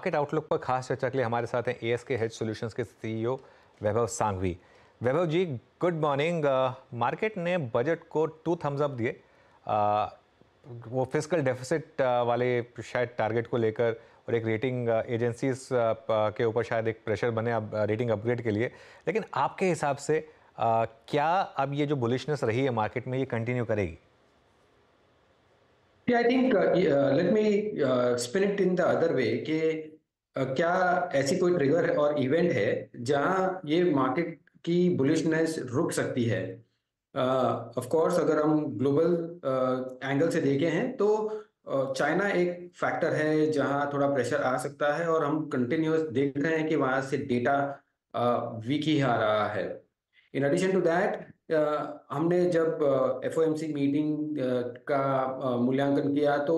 Market outlook पर खास चर्चा के लिए हमारे साथ हैं एएसके हेज सॉल्यूशंस के सीईओ वैभव सांघवी। वैभव जी, गुड मॉर्निंग। मार्केट ने बजट को 2 थम्स अप दिए। अ, वो फिस्कल डेफिसिट वाले शायद टारगेट को लेकर, और एक रेटिंग एजेंसीज के ऊपर शायद एक प्रेशर बने अब रेटिंग अपग्रेड के लिए। लेकिन आपके हिसाब से क्या अब ये जो बुलिशनेस रही है मार्केट में, ये कंटिन्यू करेगी? Yeah, I think let me spin it in the other way कि क्या ऐसी कोई ट्रिगर और इवेंट है जहां ये मार्केट की बुलिशनेस रुक सकती है। ऑफ कोर्स अगर हम ग्लोबल एंगल से देखें हैं तो चाइना एक फैक्टर है जहां थोड़ा प्रेशर आ सकता है और हम कंटिन्यूस देख रहे हैं कि वहां से डेटा वीक ही आ रहा है। इन एडिशन टू दैट हमने जब एफओएमसी मीटिंग का मूल्यांकन किया तो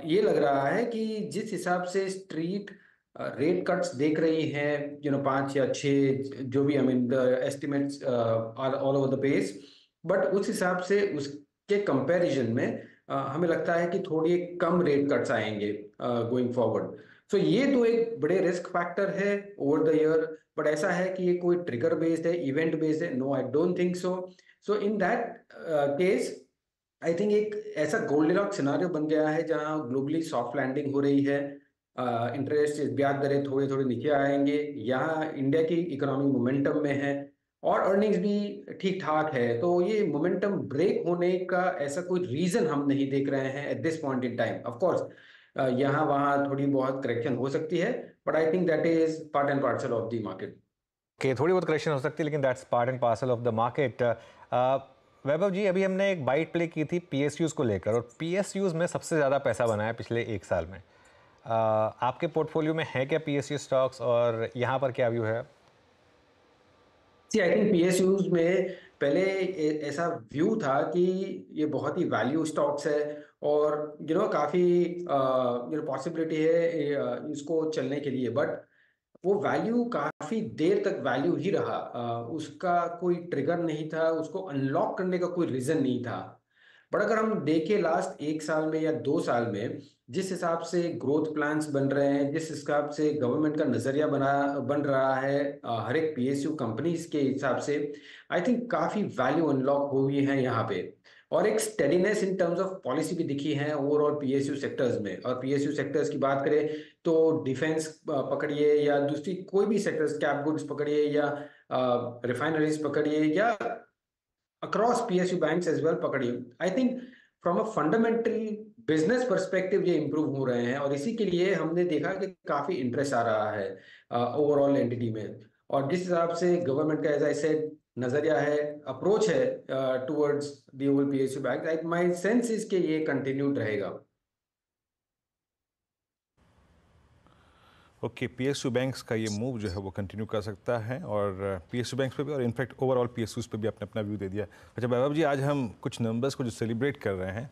ये लग रहा है कि जिस हिसाब से स्ट्रीट रेट कट्स देख रही हैं, 5 या 6, जो भी, I mean the estimates all over the pace, but उस हिसाब से उसके कंपैरिजन में हमें लगता है कि थोड़ी कम रेट कट्स आएंगे गोइंग फॉरवर्ड। सो ये तो एक बड़े रिस्क फैक्टर है ओवर द ईयर। बट ऐसा है कि ये कोई ट्रिगर बेस्ड है, इवेंट बेस्ड है? No, I don't think so. So in that case I think एक ऐसा गोल्डलॉक सिनारियो बन गया है जहां ग्लोबली सॉफ्ट लैंडिंग हो रही है। इंटरेस्ट ब्याज दरें थोड़े थोड़े नीचे आएंगे, यहाँ इंडिया की इकोनॉमी मोमेंटम में है और अर्निंग्स भी ठीक ठाक है। तो ये मोमेंटम ब्रेक होने का ऐसा कोई रीजन हम नहीं देख रहे हैं at this point in time. Of course यहाँ वहाँ थोड़ी बहुत करेक्शन हो सकती है, but I think that is part and parcel of the market. कि थोड़ी बहुत करेक्शन हो सकती है, लेकिन that's part and parcel of the market. Vaibhav ji, अभी हमने एक बाइट प्ले की थी पीएसयूज को लेकर, और पीएसयूज में सबसे ज़्यादा पैसा बना है पिछले 1 साल में। आपके पोर्टफोलियो में है क्या पीएसयू स्टॉक्स, और यहाँ पर क्या व्यू है? सी, आई थिंक पीएसयूज में पहले ऐसा व्यू था कि ये बहुत ही वैल्यू स्टॉक्स है और काफी पॉसिबिलिटी है इसको चलने के लिए। बट वो वैल्यू काफी देर तक वैल्यू ही रहा। उसका कोई ट्रिगर नहीं था, उसको अनलॉक करने का कोई रीजन नहीं था। बट अगर हम देखें लास्ट 1 साल में या 2 साल में जिस हिसाब से ग्रोथ प्लान्स बन रहे हैं, जिस हिसाब से गवर्नमेंट का नजरिया बन रहा है हर एक पीएसयू कंपनीज के हिसाब से, आई थिंक काफी वैल्यू अनलॉक हुई है यहाँ पे। और एक steadiness in terms of policy भी दिखी है ओवरऑल पीएसयू सेक्टर्स में। और पीएसयू सेक्टर्स की बात करें तो डिफेंस पकड़िए या दूसरी कोई भी सेक्टर्स, कैप गुड्स पकड़िए या रिफाइनरीज पकड़िए या across PSU banks as well पकड़िए, I think from a fundamental business perspective ये इंप्रूव हो रहे हैं। और इसी के लिए हमने देखा कि काफी इंटरेस्ट आ रहा है ओवरऑल एंटिटी में। और जिस हिसाब से गवर्नमेंट का एज आई सेड नजरिया है, अप्रोच है towards the whole PSU bank, like my sense is कि ये कंटिन्यूड रहेगा। ओके, पीएसयू बैंक्स का ये मूव जो है वो कंटिन्यू कर सकता है, और पीएसयू बैंक्स पे भी और इनफैक्ट ओवरऑल पीएसयूज पे भी आपने अपना व्यू दे दिया। अच्छा वैभव जी, आज हम कुछ नंबर्स को जो सेलिब्रेट कर रहे हैं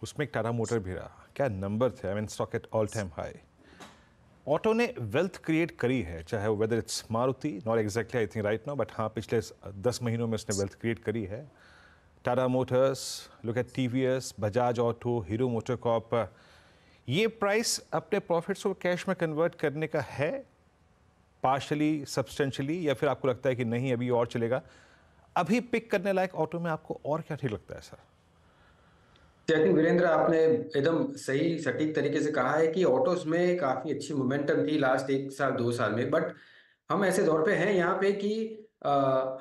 उसमें एक टाटा मोटर भी रहा। क्या नंबर थे? I mean stock at all time high. Auto ने वेल्थ क्रिएट करी है, चाहे वो whether it's Maruti, not exactly I think right now, but हाँ पिछले 10 महीनों में उसने वेल्थ क्रिएट करी है। Tata Motors, look at TVS, Bajaj auto, Hero MotoCorp, ये प्राइस अपने प्रॉफिट्स को कैश में कन्वर्ट करने का है पार्शली, सब्सटेंशियली, या फिर आपको लगता है कि नहीं अभी और चलेगा? अभी पिक करने लायक ऑटो में आपको और क्या ठीक लगता है सर? आई थिंक वीरेंद्र, आपने एकदम सही सटीक तरीके से कहा है कि ऑटोस में काफी अच्छी मोमेंटम थी लास्ट 1 साल 2 साल में। बट हम ऐसे दौर पे हैं यहाँ पे कि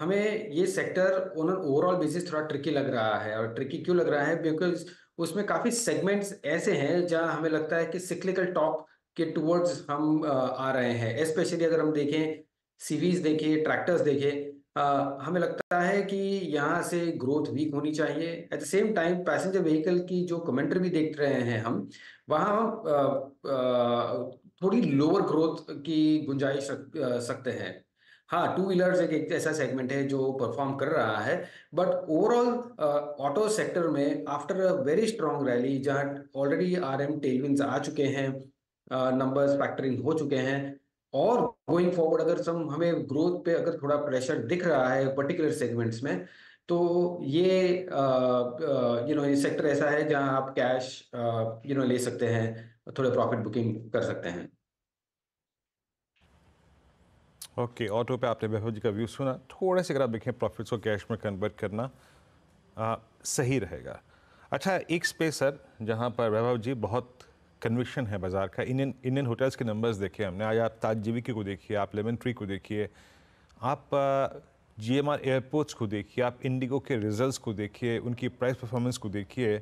हमें ये sector on an overall basis थोड़ा ट्रिकी लग रहा है। और ट्रिकी क्यों लग रहा है? बिकॉज उसमें काफी सेगमेंट्स ऐसे हैं जहां हमें लगता है कि सिक्लिकल टॉप के टुवर्ड्स हम आ रहे हैं। स्पेशली अगर हम देखें सीवीज देखें, ट्रैक्टर्स देखें, हमें लगता है कि यहाँ से ग्रोथ वीक होनी चाहिए। At the same time passenger vehicle की जो कमेंट्री भी देख रहे हैं हम, वहाँ थोड़ी लोअर ग्रोथ की गुंजाइश सकते हैं। हाँ, टू व्हीलर्स एक ऐसा सेगमेंट है जो परफॉर्म कर रहा है। बट ओवरऑल ऑटो सेक्टर में after a very strong rally जहाँ ऑलरेडी आरएम टेलविंड्स आ चुके हैं, नंबर्स फैक्टरिंग हो चुके हैं, और गोइंग फॉरवर्ड अगर हमें ग्रोथ पे अगर थोड़ा प्रेशर दिख रहा है पर्टिकुलर सेगमेंट्स में, तो ये ये सेक्टर ऐसा है जहां आप कैश ले सकते हैं, थोड़े प्रॉफिट बुकिंग कर सकते हैं। ओके, ऑटो पे आपने वैभव जी का व्यू सुना। थोड़े से अगर आप देखें प्रॉफिट्स को कैश में कन्वर्ट करना सही रहेगा। अच्छा, एक स्पेस सर जहाँ पर वैभव जी बहुत कन्विक्शन है बाजार का, इंडियन होटल्स के नंबर्स देखे हमने। आज आप ताज जीवीके को देखिए, आप लेमन ट्री को देखिए, आप जीएमआर एयरपोर्ट्स को देखिए, आप इंडिगो के रिजल्ट्स को देखिए, उनकी प्राइस परफॉर्मेंस को देखिए।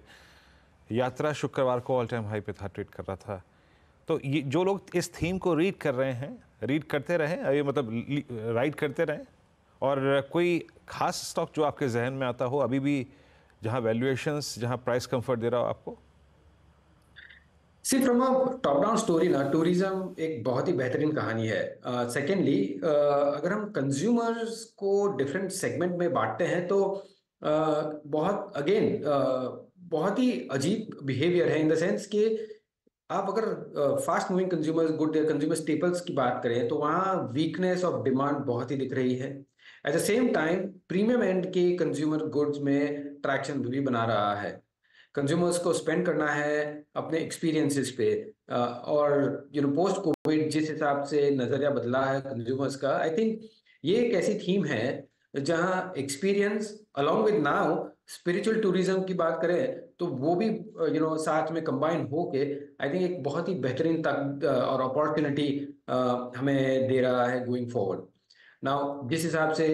यात्रा शुक्रवार को ऑल टाइम हाई पे था, ट्रेड कर रहा था। तो ये जो लोग इस थीम को रीड कर रहे हैं, रीड करते रहें, ये मतलब राइड करते रहें। और कोई खास स्टॉक जो आपके जहन में आता हो अभी भी, जहां वैल्यूएशंस, जहां प्राइस कंफर्ट दे रहा हो आपको? See from a top down story ना, टूरिज्म एक बहुत ही बेहतरीन कहानी है। सेकेंडली, अगर हम कंज्यूमर्स को डिफरेंट सेगमेंट में बांटते हैं तो बहुत अगेन बहुत ही अजीब बिहेवियर है इन द सेंस कि आप अगर fast moving consumers good consumer staples की बात करें तो वहाँ वीकनेस ऑफ डिमांड बहुत ही दिख रही है। At the same time premium and के कंज्यूमर गुड्स में ट्रैक्शन भी बना रहा है। कंज्यूमर्स को स्पेंड करना है अपने एक्सपीरियंसेस पे, और पोस्ट कोविड जिस हिसाब से नजरिया बदला है कंज्यूमर्स का, आई थिंक ये एक ऐसी थीम है जहां experience along with now spiritual tourism की बात करें तो वो भी साथ में कंबाइन होके आई थिंक एक बहुत ही बेहतरीन तक और अपॉर्चुनिटी हमें दे रहा है गोइंग फॉरवर्ड। नाउ जिस हिसाब से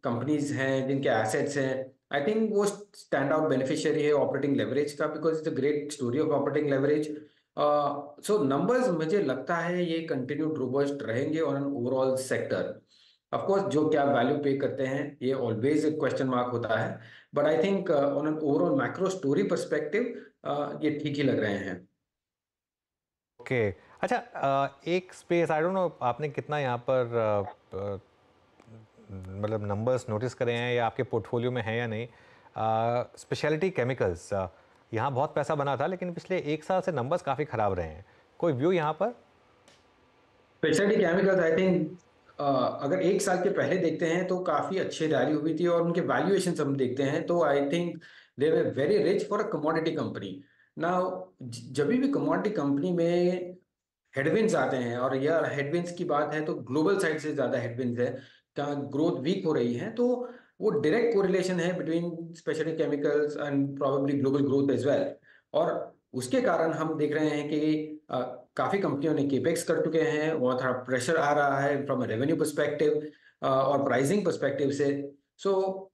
कंपनीज हैं जिनके एसेट्स हैं, आई थिंक वो स्टैंड आउट बेनिफिशियरी है ऑपरेटिंग लेवरेज का, because it's a great story of operating leverage. So numbers मुझे लगता है ये कंटिन्यूड रोबस्ट रहेंगे on an overall sector. Of course जो क्या वैल्यू पे करते हैं ये ऑलवेज एक क्वेश्चन मार्क होता है, but I think on an overall macro story perspective ये ठीक ही लग रहे हैं। ओके। अच्छा, एक स्पेस, आई डोंट नो आपने कितना यहाँ पर मतलब नंबर्स नोटिस करे हैं या आपके पोर्टफोलियो में है या नहीं। स्पेशलिटी केमिकल्स, यहाँ बहुत पैसा बना था लेकिन पिछले एक साल से नंबर्स काफ़ी ख़राब रहे हैं। कोई व्यू यहाँ पर? स्पेशलिटी केमिकल्स आई थिंक अगर एक साल के पहले देखते हैं तो काफी अच्छी रैली हुई थी, और उनके वैल्यूएशन हम देखते हैं तो I think they were very rich for a commodity company. Now जब भी कमोडिटी कंपनी में हेडविंड्स आते हैं, और यह हेडविंड्स की बात है तो ग्लोबल साइड से ज्यादा हेडविंड्स है, जहाँ ग्रोथ वीक हो रही है, तो वो डायरेक्ट कोरिलेशन है between speciality chemicals and probably global growth as well. और उसके कारण हम देख रहे हैं कि काफी कंपनियों ने केपेक्स कर चुके हैं, और थोड़ा प्रेशर आ रहा है फ्रॉम रेवेन्यू पर्सपेक्टिव और प्राइसिंग पर्सपेक्टिव से। सो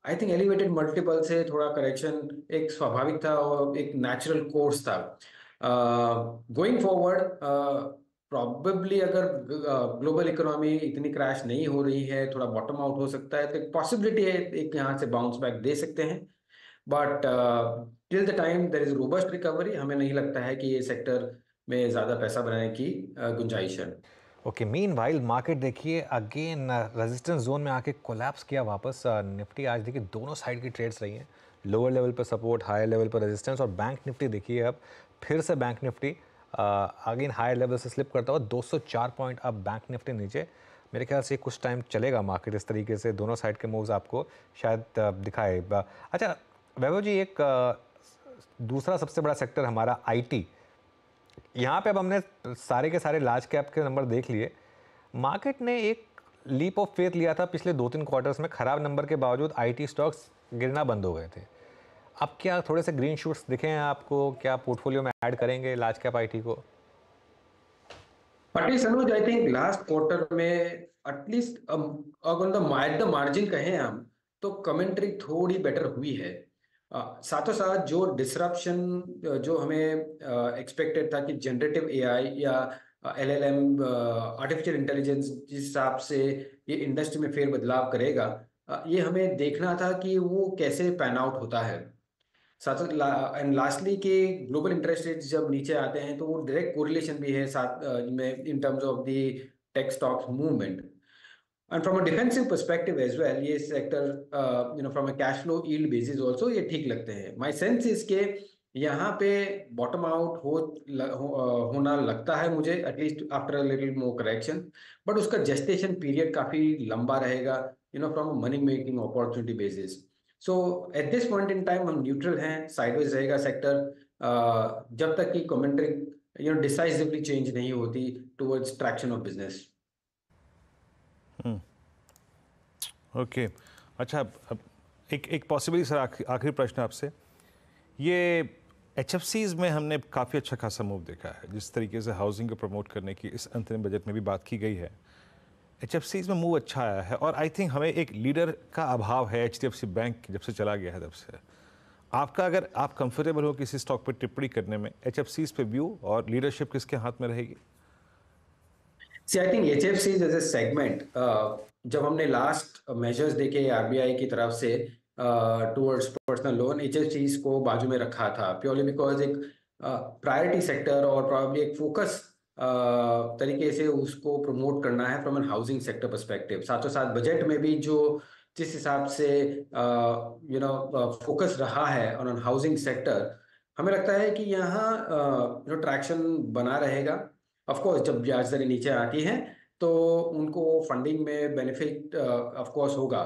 आई थिंक एलिवेटेड मल्टीपल से थोड़ा करेक्शन एक स्वाभाविक था और एक नेचुरल कोर्स था। गोइंग फॉरवर्ड प्रॉबेबली अगर ग्लोबल इकोनॉमी इतनी क्रैश नहीं हो रही है, थोड़ा बॉटम आउट हो सकता है, तो एक पॉसिबिलिटी है एक यहाँ से बाउंस बैक दे सकते हैं। But till the time there is robust recovery, हमें नहीं लगता है कि ये सेक्टर में ज़्यादा पैसा बनाने की गुंजाइश है। ओके, मीनवाइल मार्केट देखिए अगेन रेजिस्टेंस जोन में आके कोलैप्स किया वापस। निफ्टी आज देखिए दोनों साइड की ट्रेड्स रही हैं, लोअर लेवल पर सपोर्ट, हायर लेवल पर रेजिस्टेंस। और बैंक निफ्टी देखिए अब फिर से bank Nifty again higher level से स्लिप करता हुआ 204 पॉइंट अब बैंक निफ्टी नीचे। मेरे ख्याल से कुछ टाइम चलेगा मार्केट इस तरीके से, दोनों साइड के मूव्स आपको शायद दिखाए। अच्छा वैभव जी, एक दूसरा सबसे बड़ा सेक्टर हमारा आईटी, यहाँ पे अब हमने सारे के सारे लार्ज कैप के नंबर देख लिए। मार्केट ने एक लीप ऑफ फेथ लिया था पिछले 2-3 क्वार्टर्स में, खराब नंबर के बावजूद आईटी स्टॉक्स गिरना बंद हो गए थे। अब क्या थोड़े से ग्रीन शूट्स दिखे हैं आपको? क्या पोर्टफोलियो में ऐड करेंगे लार्ज कैप आईटी को? At least Anuj, I think last quarter में एटलीस्ट अगर एट द मार्जिन कहें हम तो कमेंट्री थोड़ी बेटर हुई है। साथों साथ जो डिसरप्शन जो हमें एक्सपेक्टेड था कि जनरेटिव एआई या एलएलएम आर्टिफिशियल इंटेलिजेंस जिस हिसाब से ये इंडस्ट्री में फेर बदलाव करेगा, ये हमें देखना था कि वो कैसे पैन आउट होता है। साथ एंड लास्टली कि ग्लोबल इंटरेस्ट रेट्स जब नीचे आते हैं तो वो डायरेक्ट कोरिलेशन भी है साथ में in terms of the tech stocks movement. And from a defensive perspective as well ये sector from a cash flow yield basis also ये ठीक लगते हैं। माय सेंस इज के यहाँ पे बॉटम आउट होना लगता है मुझे, at least after a little more correction, but उसका जेस्टेशन पीरियड काफी लंबा रहेगा from a money making opportunity basis. So eight this point in time हम न्यूट्रल हैं, साइडवेज रहेगा सेक्टर जब तक कि कमेंट्री डिसाइसिवली चेंज नहीं होती towards traction of business. Okay अच्छा, अब एक पॉसिबली सर आखिरी प्रश्न आपसे, ये HFCs में हमने काफ़ी अच्छा खासा मूव देखा है, जिस तरीके से हाउसिंग को प्रमोट करने की इस अंतरिम बजट में भी बात की गई है। HFCs में मूव अच्छा आया है और आई थिंक हमें एक लीडर का अभाव है HDFC बैंक जब से चला गया है तब से। आपका, अगर आप कंफर्टेबल हो किसी स्टॉक पर टिप्पणी करने में, HFCs पे व्यू और लीडरशिप किसके हाथ में रहेगी? See, I think HFCs as a segment, जब हमने लास्ट मेजर्स देखे आरबीआई की तरफ से टुवर्ड्स पर्सनल लोन, HFCs को बाजू में रखा था प्योरली बिकॉज एक प्रायोरिटी सेक्टर और प्रॉब्ली एक फोकस तरीके से उसको प्रमोट करना है from an housing sector perspective. साथों साथ बजट में भी जो जिस हिसाब से फोकस रहा है ऑन हाउसिंग सेक्टर, हमें लगता है कि यहाँ ट्रैक्शन बना रहेगा। ऑफ कोर्स जब ब्याज दरें नीचे आती हैं तो उनको फंडिंग में बेनिफिट ऑफ कोर्स होगा,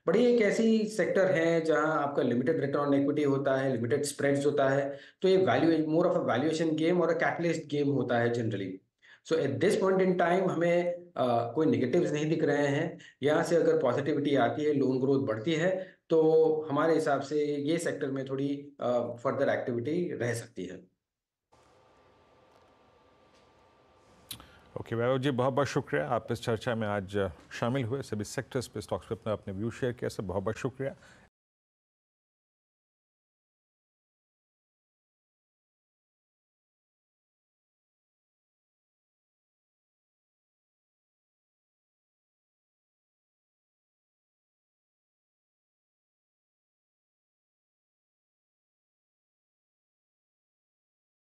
बट ये एक ऐसी सेक्टर है जहां आपका लिमिटेड रिटर्न ऑन इक्विटी होता है, लिमिटेड स्प्रेड्स होता है, तो ये value more of a valuation game और अ कैटलिस्ट गेम होता है generally. So eight this point in time हमें कोई नेगेटिव्स नहीं दिख रहे हैं। यहाँ से अगर पॉजिटिविटी आती है, लोन ग्रोथ बढ़ती है, तो हमारे हिसाब से ये सेक्टर में थोड़ी फर्दर एक्टिविटी रह सकती है। ओके वैभव जी, बहुत बहुत शुक्रिया, आप इस चर्चा में आज शामिल हुए, सभी सेक्टर्स पे, स्टॉक्स पे अपना अपने व्यू शेयर किया, सर बहुत बहुत शुक्रिया।